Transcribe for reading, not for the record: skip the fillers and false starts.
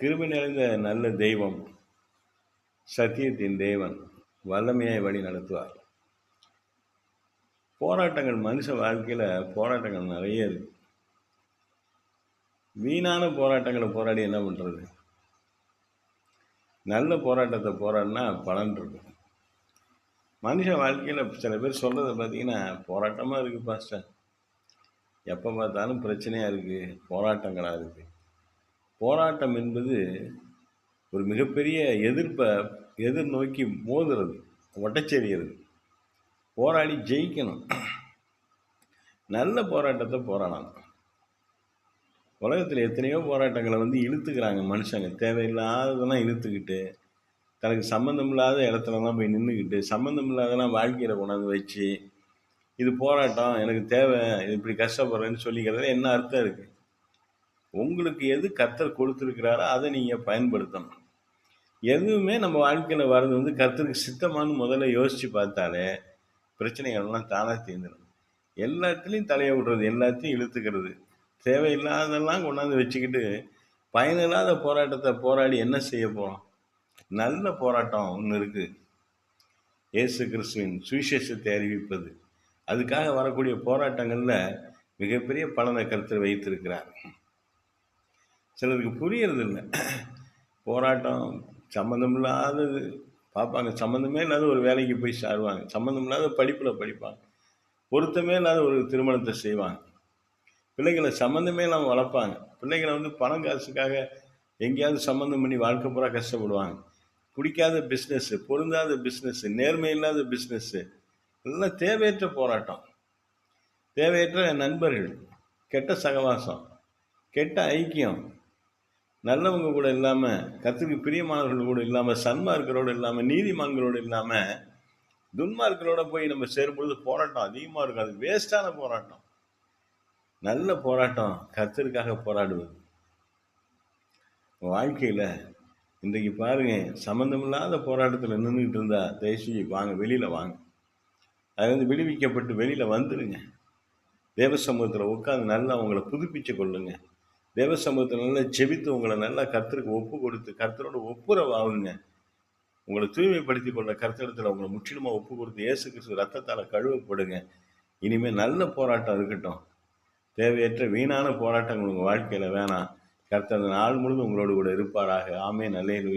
கிருபை நிறைந்த நல்ல தெய்வம், சத்தியத்தின் தேவன் வல்லமையாய் வழி நடத்துவார். போராட்டங்கள் மனுஷ வாழ்க்கையில் போராட்டங்கள் நிறைய இருக்கு. வீணான போராட்டங்களை போராடி என்ன பண்ணுறது? நல்ல போராட்டத்தை போராடினா பலன் இருக்கும். மனுஷ வாழ்க்கையில் சில பேர் சொல்கிறத பார்த்தீங்கன்னா, போராட்டமாக இருக்குது பாஸ்டர், எப்போ பார்த்தாலும் பிரச்சனையாக இருக்குது, போராட்டங்களாக இருக்குது. போராட்டம் என்பது ஒரு மிகப்பெரிய எதிர்ப்பை எதிர்நோக்கி மோதுறது, ஒட்டச்செறிகிறது. போராடி ஜெயிக்கணும். நல்ல போராட்டத்தை போராடணும். உலகத்தில் எத்தனையோ போராட்டங்களை இழுத்துக்கிறாங்க மனுஷங்க. தேவையில்லாததெல்லாம் இழுத்துக்கிட்டு, தனக்கு சம்மந்தம் இல்லாத இடத்துலலாம் போய் நின்றுக்கிட்டு, சம்மந்தம் இல்லாதெல்லாம் வாழ்க்கையில் கொண்டாந்து வச்சு, இது போராட்டம், எனக்கு தேவை, இது இப்படி கஷ்டப்படுறேன்னு சொல்லிக்கிறதுல என்ன அர்த்தம் இருக்குது? உங்களுக்கு எது கர்த்தர் கொடுத்துருக்கிறாரோ அதை நீங்கள் பயன்படுத்தணும். எதுவுமே நம்ம வாழ்க்கையில் வர்றது கர்த்தருக்கு சித்தமானு முதல்ல யோசித்து பார்த்தாலே பிரச்சனைகள்லாம் தானாக தீர்ந்துடும். எல்லாத்துலேயும் தலையை விடுறது, எல்லாத்தையும் இழுத்துக்கிறது, தேவையில்லாதெல்லாம் கொண்டாந்து வச்சுக்கிட்டு பயனில்லாத போராட்டத்தை போராடி என்ன செய்ய போகிறோம்? நல்ல போராட்டம் ஒன்று இருக்குது, இயேசு கிறிஸ்துவின் சுவிசேஷத்தை அறிவிப்பது. அதுக்காக வரக்கூடிய போராட்டங்களில் மிகப்பெரிய பலனை கர்த்தர் வைத்திருக்கிறார். சிலருக்கு புரியறது இல்லை. போராட்டம் சம்மந்தமில்லாதது பார்ப்பாங்க, சம்மந்தமே இல்லாத ஒரு வேலைக்கு போய் சாருவாங்க, சம்மந்தமில்லாத படிப்பில் படிப்பாங்க, பொருத்தமே இல்லாத ஒரு திருமணத்தை செய்வாங்க, பிள்ளைகளை சம்மந்தமே இல்லாமல் வளர்ப்பாங்க, பிள்ளைகளை பணம் காசுக்காக எங்கேயாவது சம்மந்தம் பண்ணி வாழ்க்கை பூரா கஷ்டப்படுவாங்க. பிடிக்காத பிஸ்னஸ்ஸு, பொருந்தாத பிஸ்னஸ்ஸு, நேர்மை இல்லாத பிஸ்னஸ்ஸு, எல்லாம் தேவையற்ற போராட்டம், தேவையற்ற நண்பர்கள், கெட்ட சகவாசம், கெட்ட ஐக்கியம், நல்லவங்க கூட இல்லாமல், கர்த்தருக்கு பிரியமானவர்கள் கூட இல்லாமல், சன்மார்க்கரோடு இல்லாமல், நீதிமான்களோடு இல்லாமல், துன்மார்க்கரோட போய் நம்ம சேரும்பொழுது போராட்டம் அதிகமாக இருக்கும். அது வேஸ்டான போராட்டம். நல்ல போராட்டம் கர்த்தருக்காக போராடுவது. வாழ்க்கையில் இன்றைக்கு பாருங்கள், சம்மந்தமில்லாத போராட்டத்தில் நின்றுக்கிட்டு இருந்தால் தயவுசெய்து வாங்க, வெளியில் வாங்க. அது விடுவிக்கப்பட்டு வெளியில் வந்துடுங்க. தேவ சமூகத்தில் உட்காந்து நல்லா உங்களை புதுப்பிச்சு கொள்ளுங்க. தேவ சமூகத்தில் நல்லா ஜெபித்து உங்களை நல்லா கர்த்தருக்கு ஒப்பு கொடுத்து கர்த்தரோட ஒப்புரவாகுங்க. உங்களை தூய்மைப்படுத்தி கொள்ள கர்த்தரிடத்தில் உங்களை முற்றிலுமாக ஒப்பு கொடுத்து இயேசு கிறிஸ்து ரத்தத்தால் கழுவப்படுங்க. இனிமேல் நல்ல போராட்டம் இருக்கட்டும். தேவையற்ற வீணான போராட்டங்கள் உங்கள் வாழ்க்கையில் வேணாம். கர்த்தர் நாள் முழுவதும் உங்களோடு கூட இருப்பாராக. ஆமென். அல்லேலூயா.